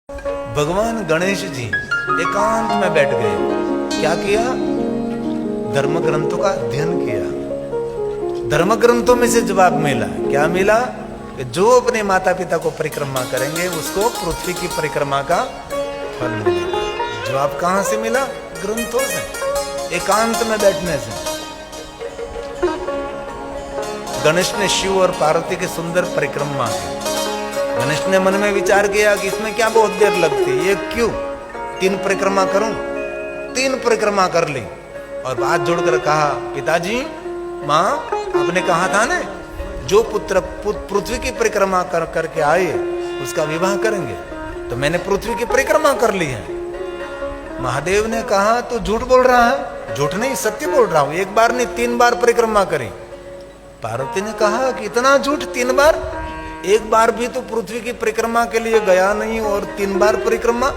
भगवान गणेश जी एकांत में बैठ गए। क्या किया? धर्म ग्रंथों का अध्ययन किया। धर्म ग्रंथों में से जवाब मिला। क्या मिला? कि जो अपने माता पिता को परिक्रमा करेंगे उसको पृथ्वी की परिक्रमा का फल मिलेगा। जवाब कहां से मिला? ग्रंथों से, एकांत में बैठने से। गणेश ने शिव और पार्वती की सुंदर परिक्रमा की। गणेश ने मन में विचार किया कि इसमें क्या बहुत देर लगती है, ये क्यों 3 परिक्रमा करूं। 3 परिक्रमा कर ली और हाथ जोड़कर कहा, पिताजी माँ आपने कहा था ना जो पुत्र पृथ्वी की परिक्रमा करके आए उसका विवाह करेंगे, तो मैंने पृथ्वी की परिक्रमा कर ली है। महादेव ने कहा तो झूठ बोल रहा है। झूठ नहीं, सत्य बोल रहा हूं। 1 बार नहीं 3 बार परिक्रमा करी। पार्वती ने कहा कि इतना झूठ 3 बार? 1 बार भी तो पृथ्वी की परिक्रमा के लिए गया नहीं और 3 बार परिक्रमा?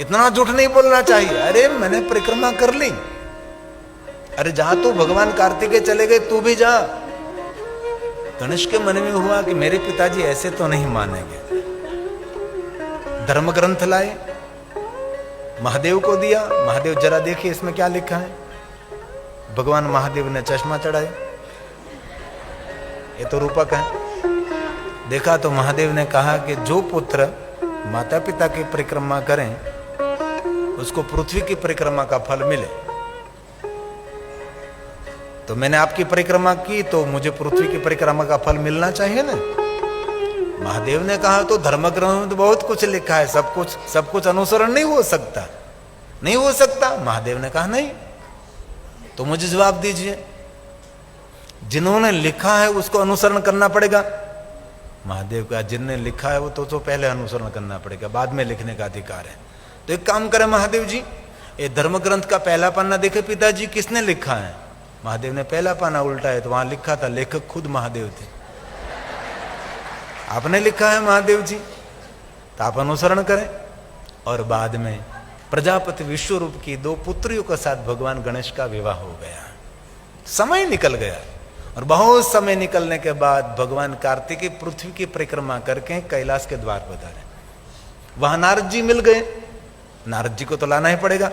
इतना झूठ नहीं बोलना चाहिए। अरे मैंने परिक्रमा कर ली। अरे जा तू, भगवान कार्तिकेय चले गए, तू भी जा। गणेश के मन में हुआ कि मेरे पिताजी ऐसे तो नहीं मानेंगे। धर्म ग्रंथ लाए, महादेव को दिया। महादेव जरा देखिए इसमें क्या लिखा है। भगवान महादेव ने चश्मा चढ़ाया, ये तो रूपक है। देखा तो महादेव ने कहा कि जो पुत्र माता पिता की परिक्रमा करें उसको पृथ्वी की परिक्रमा का फल मिले। तो मैंने आपकी परिक्रमा की तो मुझे पृथ्वी की परिक्रमा का फल मिलना चाहिए ना। महादेव ने कहा तो धर्म ग्रंथ में बहुत कुछ लिखा है, सब कुछ अनुसरण नहीं हो सकता, नहीं हो सकता। महादेव ने कहा नहीं, तो मुझे जवाब दीजिए, जिन्होंने लिखा है उसको अनुसरण करना पड़ेगा। महादेव का जिनने लिखा है वो तो पहले अनुसरण करना पड़ेगा, बाद में लिखने का अधिकार है। तो एक काम करें महादेव जी, ये धर्म ग्रंथ का पहला पन्ना देखे पिताजी किसने लिखा है। महादेव ने पहला पन्ना उल्टा है तो वहां लिखा था, लेखक खुद महादेव थे। आपने लिखा है महादेव जी, तो आप अनुसरण करें। और बाद में प्रजापति विश्वरूप की 2 पुत्रियों के साथ भगवान गणेश का विवाह हो गया। समय निकल गया और बहुत समय निकलने के बाद भगवान कार्तिकेय पृथ्वी की परिक्रमा करके कैलाश के द्वार पधारे। वहां नारद जी मिल गए। नारद जी को तो लाना ही पड़ेगा।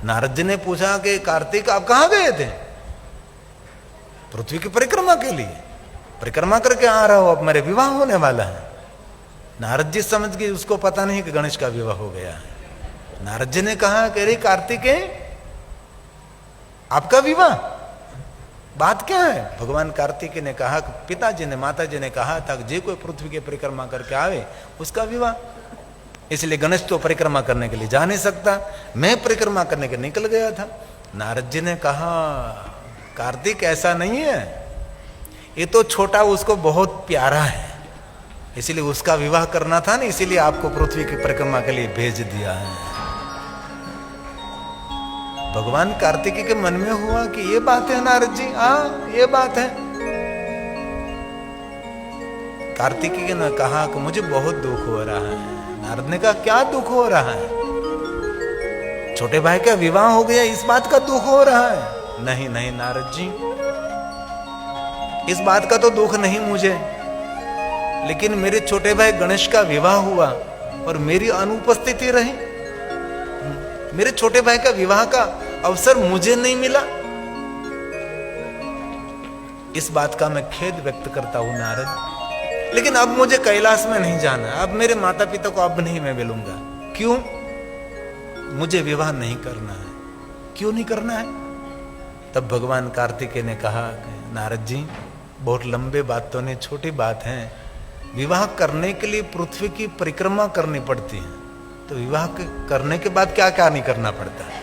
नारद जी ने पूछा कि कार्तिक आप कहां गए थे? पृथ्वी की परिक्रमा के लिए। परिक्रमा करके आ रहा हो, अब मेरे विवाह होने वाला है। नारद जी समझ गए उसको पता नहीं कि गणेश का विवाह हो गया है। नारद जी ने कहा कि अरे कार्तिकेय आपका विवाह, बात क्या है? भगवान कार्तिकेय ने कहा कि पिताजी ने माता जी ने कहा था कि जे कोई पृथ्वी की परिक्रमा करके आवे उसका विवाह। इसलिए गणेश तो परिक्रमा करने के लिए जा नहीं सकता, मैं परिक्रमा करने के निकल गया था। नारद जी ने कहा कार्तिक ऐसा नहीं है, ये तो छोटा उसको बहुत प्यारा है, इसलिए उसका विवाह करना था ना, इसीलिए आपको पृथ्वी की परिक्रमा के लिए भेज दिया है। भगवान कार्तिकेय के मन में हुआ कि ये बात है नारद जी, ये बात है। कार्तिकेय ने कहा कि मुझे बहुत दुख हो रहा है। नारद ने कहा क्या दुख हो रहा है? छोटे भाई का विवाह हो गया, इस बात का दुख हो रहा है? नहीं नहीं नारद जी, इस बात का तो दुख नहीं मुझे, लेकिन मेरे छोटे भाई गणेश का विवाह हुआ और मेरी अनुपस्थिति रही। मेरे छोटे भाई का विवाह का अवसर मुझे नहीं मिला। इस बात का मैं खेद व्यक्त करता हूं नारद, लेकिन अब मुझे कैलाश में नहीं जाना। अब मेरे माता पिता को अब नहीं मैं मिलूंगा। क्यों? मुझे विवाह नहीं करना है। क्यों नहीं करना है? तब भगवान कार्तिकेय ने कहा नारद जी बहुत लंबे बात तो नहीं, छोटी बात है। विवाह करने के लिए पृथ्वी की परिक्रमा करनी पड़ती है, तो विवाह करने के बाद क्या क्या नहीं करना पड़ता है,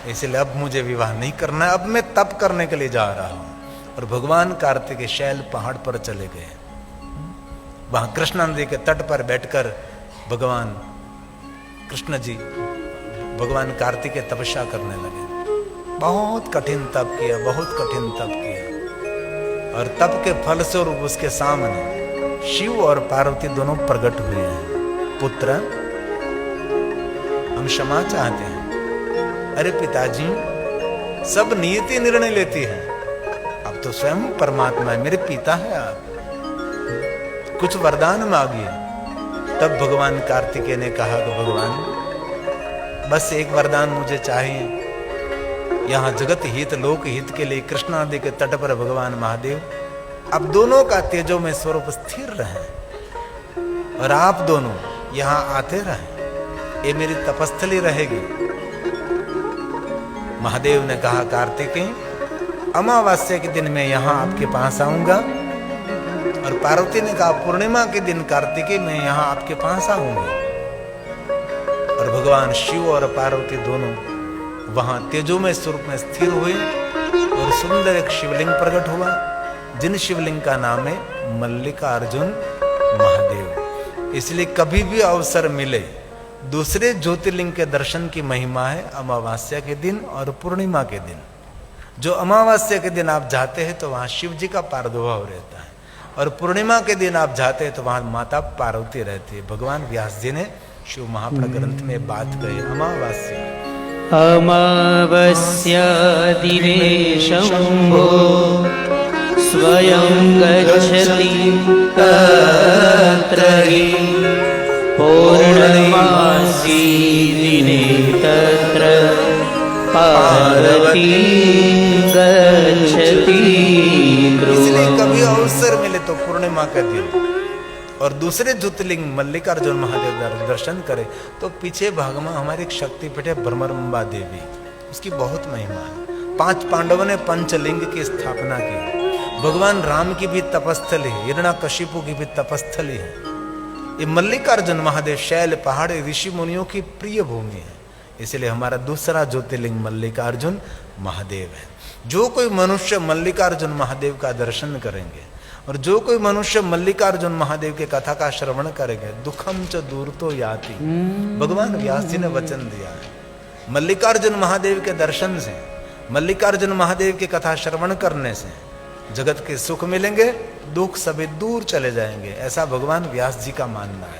इसलिए अब मुझे विवाह नहीं करना है। अब मैं तप करने के लिए जा रहा हूं। और भगवान कार्तिकेय शैल पहाड़ पर चले गए। वहां कृष्णा नदी के तट पर बैठकर भगवान कृष्ण जी भगवान कार्तिकेय तपस्या करने लगे। बहुत कठिन तप किया, बहुत कठिन तप किया, और तप के फलस्वरूप उसके सामने शिव और पार्वती दोनों प्रकट हुए हैं। पुत्र हम क्षमा चाहते हैं। अरे पिताजी सब नियति निर्णय लेती है, अब तो स्वयं परमात्मा है, मेरे पिता है आप, कुछ वरदान मांगिए। तब भगवान कार्तिकेय ने कहा कि भगवान बस एक वरदान मुझे चाहिए। यहाँ जगत हित लोक हित के लिए कृष्णा नदी के तट पर भगवान महादेव अब दोनों का तेजो में स्वरूप स्थिर रहे और आप दोनों यहाँ आते रहे, ये मेरी तपस्थली रहेगी। महादेव ने कहा कार्तिकेय अमावस्या के दिन मैं यहाँ आपके पास आऊंगा, और पार्वती ने कहा पूर्णिमा के दिन कार्तिकेय मैं यहाँ आपके पास आऊंगी। और भगवान शिव और पार्वती दोनों वहां तेजोमय स्वरूप में स्थिर हुए और सुंदर एक शिवलिंग प्रकट हुआ, जिन शिवलिंग का नाम है मल्लिकार्जुन महादेव। इसलिए कभी भी अवसर मिले दूसरे ज्योतिर्लिंग के दर्शन की महिमा है अमावस्या के दिन और पूर्णिमा के दिन। जो अमावस्या के दिन आप जाते हैं तो वहां शिव जी का प्रादुर्भाव रहता है, और पूर्णिमा के दिन आप जाते हैं तो वहां माता पार्वती रहती है। भगवान व्यास जी ने शिव महापुराण ग्रंथ में बात कही अमावस्या दिवे शंभो स्वयं गच्छति तत्र हि पौर्णमासी दिने तत्र पार्वती गच्छति। इसलिए कभी अवसर मिले तो पूर्णिमा का दिन और दूसरे ज्योतिर्लिंग मल्लिकार्जुन महादेव दर्शन करे तो पीछे भाग में हमारी एक शक्तिपीठ है भ्रमरंबा देवी, उसकी बहुत महिमा है। 5 पांडवों ने पंचलिंग की स्थापना की। भगवान राम की भी तपस्थली है, हिरण्यकशिपु की भी तपस्थली है। ये मल्लिकार्जुन महादेव शैल पहाड़ ऋषि मुनियों की प्रिय भूमि है, इसलिए हमारा दूसरा ज्योतिर्लिंग मल्लिकार्जुन महादेव है। जो कोई मनुष्य मल्लिकार्जुन महादेव का दर्शन करेंगे और जो कोई मनुष्य मल्लिकार्जुन महादेव के कथा का श्रवण करेंगे दुखम च दूर तो याति, भगवान व्यास जी ने वचन दिया है। मल्लिकार्जुन महादेव के दर्शन से, मल्लिकार्जुन महादेव की कथा श्रवण करने से जगत के सुख मिलेंगे, दुख सभी दूर चले जाएंगे, ऐसा भगवान व्यास जी का मानना है।